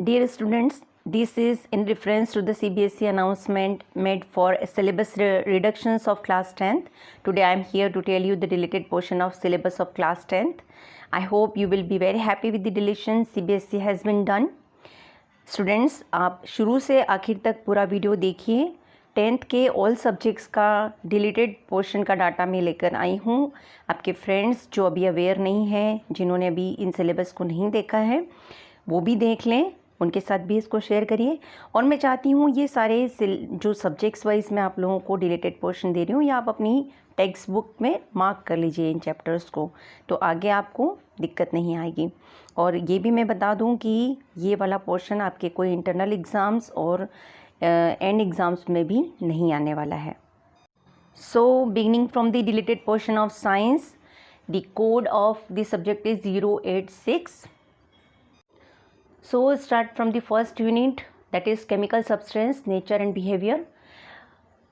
Dear students, this is in reference to the CBSE announcement made for syllabus reductions of class 10th. Today I am here to tell you the deleted portion of syllabus of class 10th. I hope you will be very happy with the deletion CBSE has been done. Students, आप शुरू से आखिर तक पूरा video देखिए. 10th के all subjects का deleted portion का डाटा मैं लेकर आई हूँ. आपके फ्रेंड्स जो अभी अवेयर नहीं हैं, जिन्होंने अभी इन सिलेबस को नहीं देखा है, वो भी देख लें, उनके साथ भी इसको शेयर करिए. और मैं चाहती हूँ ये सारे जो सब्जेक्ट्स वाइज मैं आप लोगों को डिलीटेड पोर्शन दे रही हूँ, या आप अपनी टेक्स्ट बुक में मार्क कर लीजिए इन चैप्टर्स को, तो आगे आपको दिक्कत नहीं आएगी. और ये भी मैं बता दूं कि ये वाला पोर्शन आपके कोई इंटरनल एग्ज़ाम्स और एंड एग्ज़ाम्स में भी नहीं आने वाला है. So beginning from the deleted portion of science, the code of the subject is 086. So start from the first unit, that is chemical substance, nature and behavior.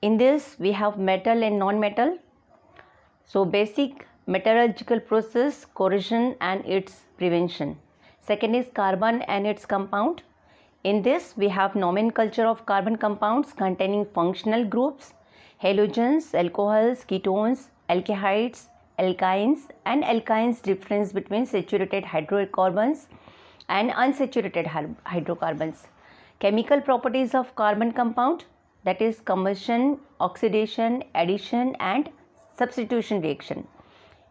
In this we have metal and non-metal. So basic metallurgical process, corrosion and its prevention. Second is carbon and its compound. In this we have nomenclature of carbon compounds containing functional groups, halogens, alcohols, ketones, aldehydes, alkynes, and alkynes difference between saturated hydrocarbons and unsaturated hydrocarbons. Chemical properties of carbon compound, that is combustion, oxidation, addition and substitution reaction.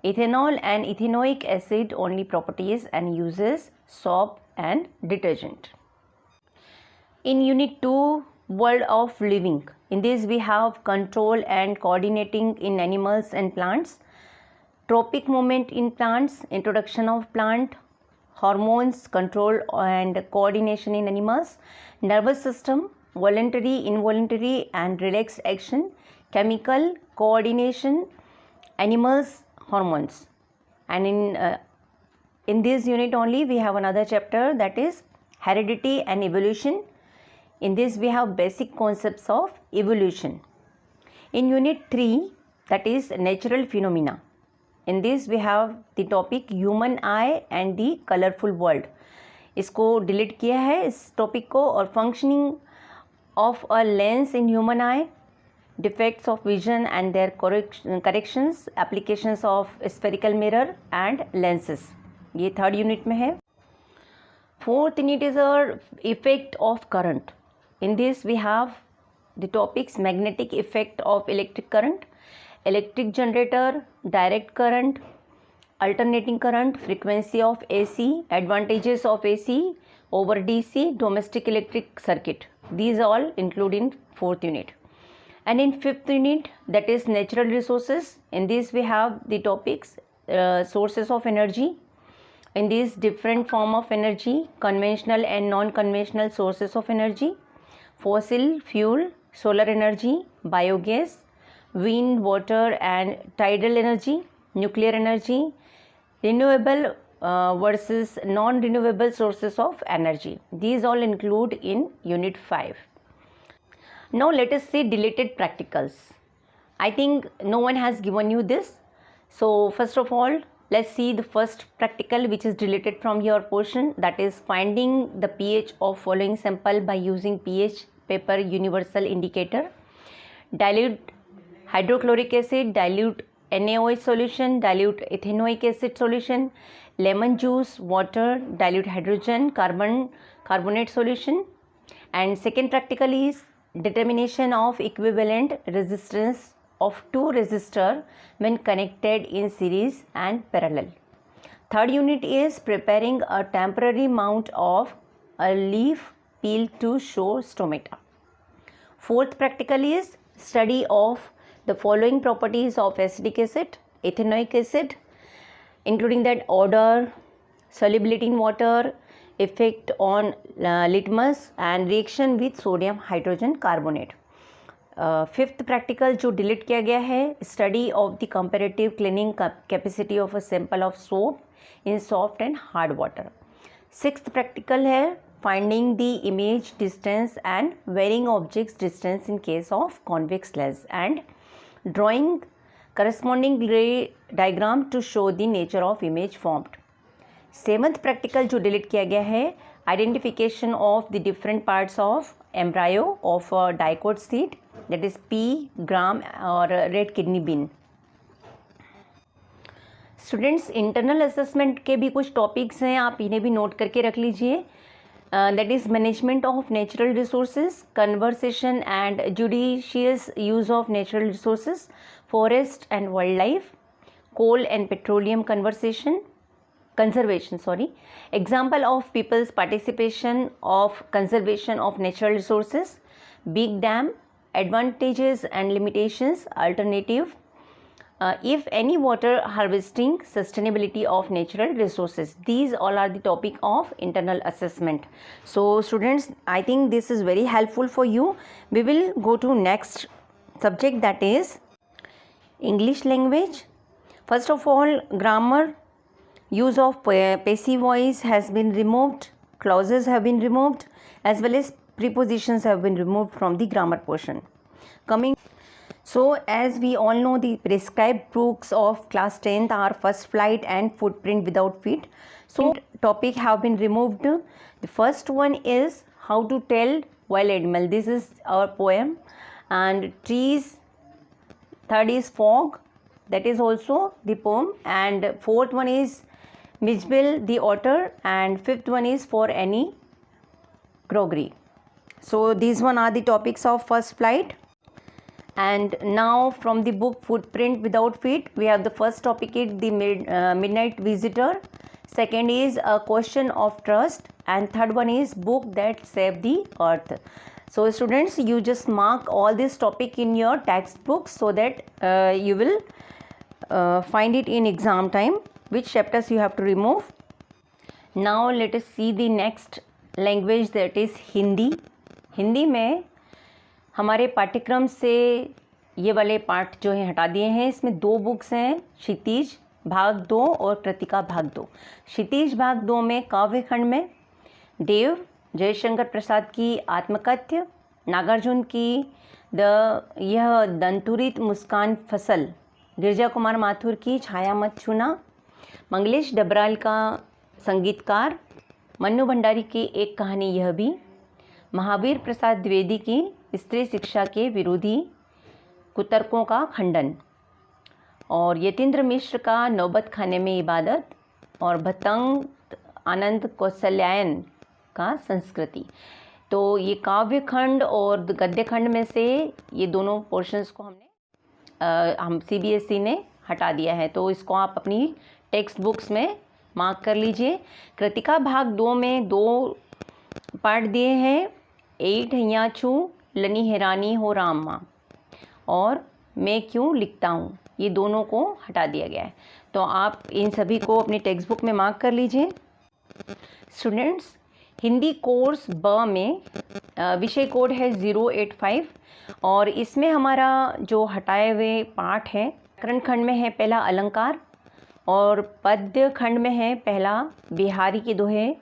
Ethanol and ethanoic acid only properties and uses, soap and detergent. In unit 2, world of living, in this we have control and coordinating in animals and plants, tropic movement in plants, introduction of plant, hormones, control and coordination in animals, nervous system, voluntary, involuntary and relaxed action, chemical coordination, animals, hormones. And in this unit only we have another chapter, that is heredity and evolution. In this we have basic concepts of evolution. In unit 3, that is natural phenomena. In this we have the topic human eye and the colorful world. इसको delete किया है इस topic को. और functioning of a lens in human eye, defects of vision and their corrections, applications of spherical mirror and lenses, ये third unit में है. Fourth unit is a effect of current. In this we have the topics magnetic effect of electric current, electric generator, direct current, alternating current, frequency of AC, advantages of AC over DC, domestic electric circuit. These all include in fourth unit. And in fifth unit, that is natural resources. In this we have the topics sources of energy. In this different form of energy, conventional and non-conventional sources of energy, fossil fuel, solar energy, biogas, wind, water and tidal energy, nuclear energy, renewable versus non-renewable sources of energy. These all include in unit 5. Now let us see deleted practicals. I think no one has given you this. So first of all, let's see the first practical which is deleted from your portion, that is finding the pH of following sample by using pH paper universal indicator. Dilute hydrochloric acid, dilute NaOH solution, dilute ethanoic acid solution, lemon juice, water, dilute hydrogen carbonate solution. And second practical is determination of equivalent resistance of two resistors when connected in series and parallel. Third unit is preparing a temporary mount of a leaf peel to show stomata. Fourth practical is study of the following properties of acetic acid, ethanoic acid, including that odor, solubility in water, effect on litmus and reaction with sodium hydrogen carbonate. Fifth practical जो delete किया गया है, study of the comparative cleaning capacity of a sample of soap in soft and hard water. Sixth practical है finding the image distance and varying objects distance in case of convex lens and drawing corresponding ray diagram to show the nature of image formed. Seventh practical जो delete किया गया है, identification of the different parts of embryo of a dicot seed, that is pea, gram और red kidney bean. Students internal assessment के भी कुछ topics हैं, आप इन्हें भी नोट करके रख लीजिए. That is management of natural resources, conversation and judicious use of natural resources, forest and wild life, coal and petroleum conservation, example of people's participation of conservation of natural resources, big dam, advantages and limitations, alternative, if any, water harvesting, sustainability of natural resources. These all are the topic of internal assessment. So students, I think this is very helpful for you. We will go to next subject, that is English language. First of all, grammar, use of passive voice has been removed, clauses have been removed, as well as prepositions have been removed from the grammar portion. So as we all know, the prescribed books of class 10th are First Flight and Footprint Without Feet. So topic have been removed. The first one is how to tell wild animal. This is our poem. And trees. Third is fog. That is also the poem. And fourth one is Mijbil the otter, and fifth one is For Annie Gregory. So these one are the topics of First Flight. And now from the book Footprint Without Feet, we have the first topic is the Midnight Visitor, second is A Question of Trust, and third one is Book That Saved the Earth. So students, you just mark all this topic in your textbook so that you will find it in exam time, which chapters you have to remove. Now let us see the next language, that is Hindi. Hindi में हमारे पाठ्यक्रम से ये वाले पाठ जो हैं हटा दिए हैं. इसमें दो बुक्स हैं, क्षितिज भाग 2 और कृतिका भाग 2. क्षितिज भाग 2 में काव्य खंड में देव जयशंकर प्रसाद की आत्मकथ्य, नागार्जुन की यह दंतुरित मुस्कान फसल, गिरजा कुमार माथुर की छाया मत छूना, मंगलेश डबराल का संगीतकार, मन्नू भंडारी की एक कहानी यह भी, महावीर प्रसाद द्विवेदी की स्त्री शिक्षा के विरोधी कुतर्कों का खंडन, और यतीन्द्र मिश्र का नौबत खाने में इबादत, और भतंग आनंद कौशल्यायन का संस्कृति. तो ये काव्य खंड और गद्य खंड में से ये दोनों पोर्शंस को हम CBSE ने हटा दिया है. तो इसको आप अपनी टेक्स्ट बुक्स में मार्क कर लीजिए. कृतिका भाग 2 में 2 पार्ट दिए हैं, 8 हैया छू, लनी हैरानी हो राम माँ, और मैं क्यों लिखता हूँ, ये दोनों को हटा दिया गया है. तो आप इन सभी को अपनी टेक्स्ट बुक में मार्क कर लीजिए. स्टूडेंट्स, हिंदी कोर्स ब में विषय कोड है 085, और इसमें हमारा जो हटाए हुए पाठ है, व्याकरण खंड में है पहला अलंकार, और पद्य खंड में है पहला बिहारी के दोहे,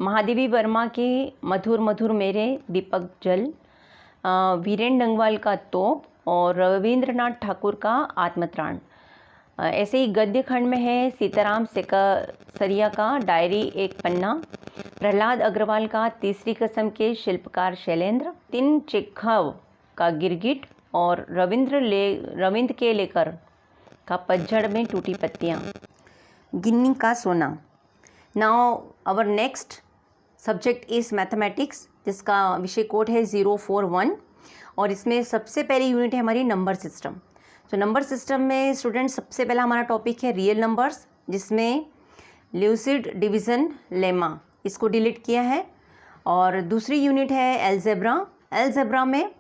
महादेवी वर्मा के मधुर मधुर मेरे दीपक जल, वीरेन डंगवाल का तोप, और रविंद्रनाथ ठाकुर का आत्मत्राण. ऐसे ही गद्य खंड में है सीताराम सरिया का डायरी एक पन्ना, प्रहलाद अग्रवाल का तीसरी कसम के शिल्पकार शैलेंद्र, तिन चिखव का गिरगिट, और रविंद्र के लेकर का पतझड़ में टूटी पत्तियाँ, गिन्नी का सोना. Now our next subject is mathematics, जिसका विषय कोड है 041, और इसमें सबसे पहली यूनिट है हमारी नंबर सिस्टम. तो नंबर सिस्टम में स्टूडेंट सबसे पहला हमारा टॉपिक है रियल नंबर्स, जिसमें ल्यूसिड डिवीज़न लेमा, इसको डिलीट किया है. और दूसरी यूनिट है एलजेब्रा. एलजेब्रा में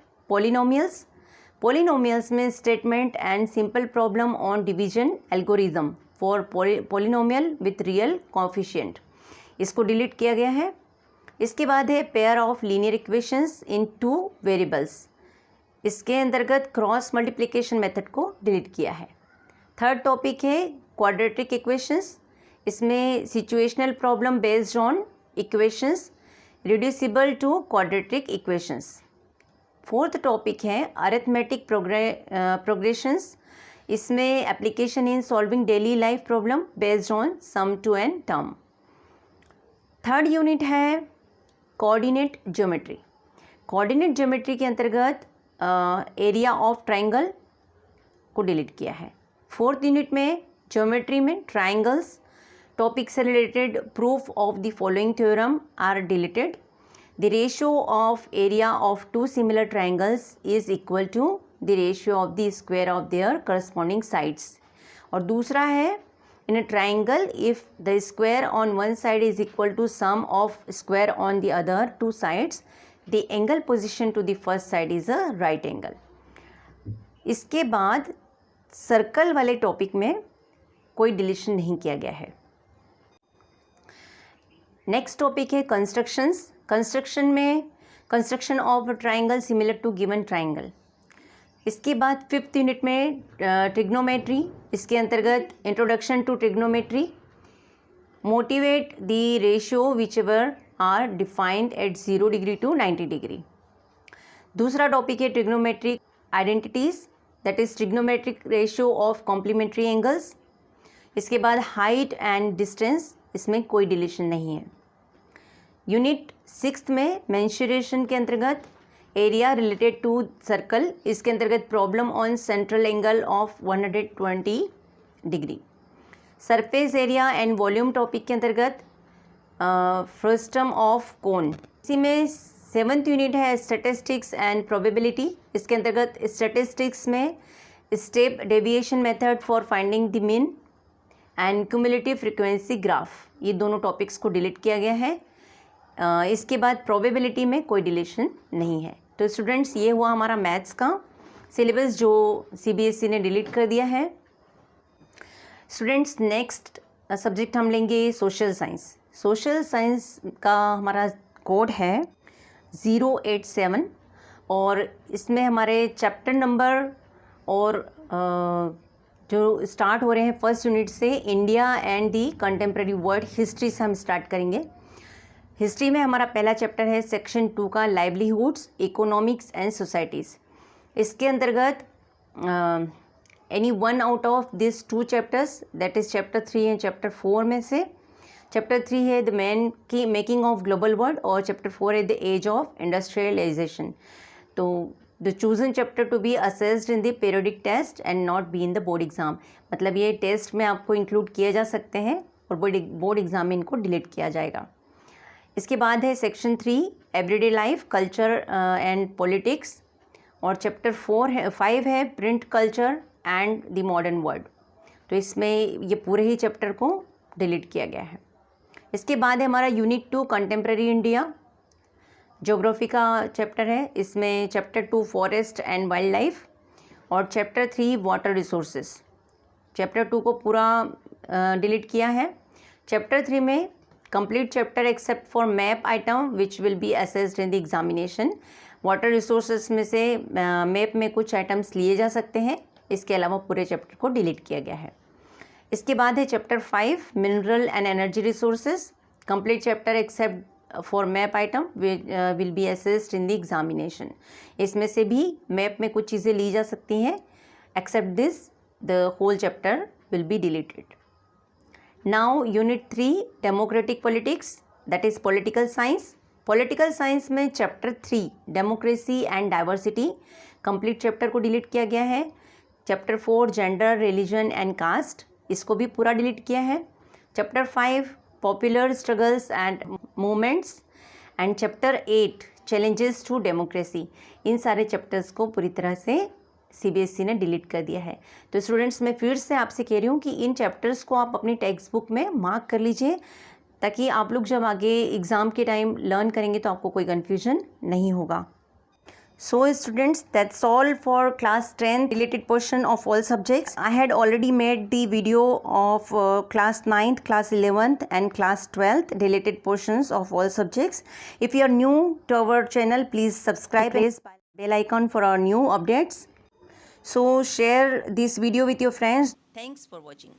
पोलिनोमियल्स में statement and simple problem on division algorithm for polynomial with real coefficient, इसको डिलीट किया गया है. इसके बाद है pair of linear equations in 2 variables, इसके अंतर्गत क्रॉस मल्टीप्लिकेशन मेथड को डिलीट किया है. थर्ड टॉपिक है क्वाड्रेटिक इक्वेशंस, इसमें situational problem based on equations reducible to quadratic equations. Fourth topic है अरिथमेटिक प्रोग्रेशंस, इसमें application in solving daily life problem based on sum to n term. Third unit है coordinate geometry. Coordinate geometry के अंतर्गत area of triangle को delete किया है। 4th unit में geometry में ट्राइंगल्स टॉपिक से related proof of the following theorem are deleted. The ratio of area of two similar triangles is equal to the ratio of the square of their corresponding sides. और दूसरा है in a triangle if the square on one side is equal to sum of square on the other two sides, the angle position to the first side is a right angle। इसके बाद circle वाले topic में कोई deletion नहीं किया गया है। Next topic है कंस्ट्रक्शंस। कंस्ट्रक्शन में construction of triangle similar to given triangle. इसके बाद 5th यूनिट में ट्रिग्नोमेट्री, इसके अंतर्गत introduction to trigonometry, motivate the ratio which ever are defined at 0 degree to 90 degree. दूसरा टॉपिक है trigonometric identities, that is trigonometric ratio of complementary angles. इसके बाद height and distance, इसमें कोई डिलीशन नहीं है। यूनिट 6th में मेंसुरेशन के अंतर्गत एरिया रिलेटेड टू सर्कल, इसके अंतर्गत problem on central angle of 120 degree. Surface area and volume topic के अंतर्गत फ्रस्टम ऑफ कोन। इसी में 7th यूनिट है स्टैटिस्टिक्स एंड प्रोबेबिलिटी। इसके अंतर्गत स्टैटिस्टिक्स में step deviation method for finding the mean and cumulative frequency graph, ये दोनों टॉपिक्स को डिलीट किया गया है। इसके बाद प्रोबेबिलिटी में कोई डिलीशन नहीं है। तो स्टूडेंट्स, ये हुआ हमारा मैथ्स का सिलेबस जो CBSE ने डिलीट कर दिया है। स्टूडेंट्स, नेक्स्ट सब्जेक्ट हम लेंगे सोशल साइंस। सोशल साइंस का हमारा कोड है 087 और इसमें हमारे चैप्टर नंबर और जो स्टार्ट हो रहे हैं 1st यूनिट से India and the contemporary world history से हम स्टार्ट करेंगे। हिस्ट्री में हमारा पहला चैप्टर है सेक्शन 2 का लाइवलीहुड्स, इकोनॉमिक्स एंड सोसाइटीज़। इसके अंतर्गत any one out of this 2 chapters, that is chapter 3 and chapter 4 में से चैप्टर 3 है द मैन की मेकिंग ऑफ ग्लोबल वर्ल्ड और चैप्टर 4 है द एज ऑफ इंडस्ट्रियलाइजेशन। तो the chosen chapter to be assessed in the periodic test and not be in the board exam, मतलब ये test में आपको इंक्लूड किए जा सकते हैं और बोर्ड एग्जाम में इनको डिलीट किया जाएगा। इसके बाद है section 3 everyday life, culture and politics और चैप्टर 5 है print culture and the modern world. तो इसमें ये पूरे ही चैप्टर को डिलीट किया गया है। इसके बाद है हमारा यूनिट 2 कंटेम्प्रेरी इंडिया, ज्योग्राफी का चैप्टर है। इसमें chapter 2 forest and wild life और चैप्टर 3 वाटर रिसोर्सेज। चैप्टर 2 को पूरा डिलीट किया है। चैप्टर 3 में complete chapter except for map item which will be assessed in the examination। Water resources में से मैप में कुछ आइटम्स लिए जा सकते हैं, इसके अलावा पूरे चैप्टर को डिलीट किया गया है। इसके बाद है chapter 5 mineral and energy resources, complete chapter except for map item will be assessed in the examination. इसमें से भी मैप में कुछ चीज़ें ली जा सकती हैं, except this the whole chapter will be deleted. Now Unit 3 Democratic Politics, that is Political Science। Political Science में chapter 3 Democracy and Diversity, complete chapter को डिलीट किया गया है। Chapter 4 Gender, Religion and Caste, इसको भी पूरा डिलीट किया है। Chapter 5 Popular Struggles and Movements and chapter 8 Challenges to Democracy, इन सारे चैप्टर्स को पूरी तरह से CBSE ने डिलीट कर दिया है। तो स्टूडेंट्स, मैं फिर से आपसे कह रही हूँ कि इन चैप्टर्स को आप अपनी टेक्स्ट बुक में मार्क कर लीजिए ताकि आप लोग जब आगे एग्ज़ाम के टाइम लर्न करेंगे तो आपको कोई कन्फ्यूजन नहीं होगा। So students, that's all for class 10 related portion of all subjects. I had already made the video of class 9th, class 11th and class 12th related portions of all subjects. If you are new to our channel, please subscribe, press bell icon for our new updates. So share this video with your friends. Thanks for watching.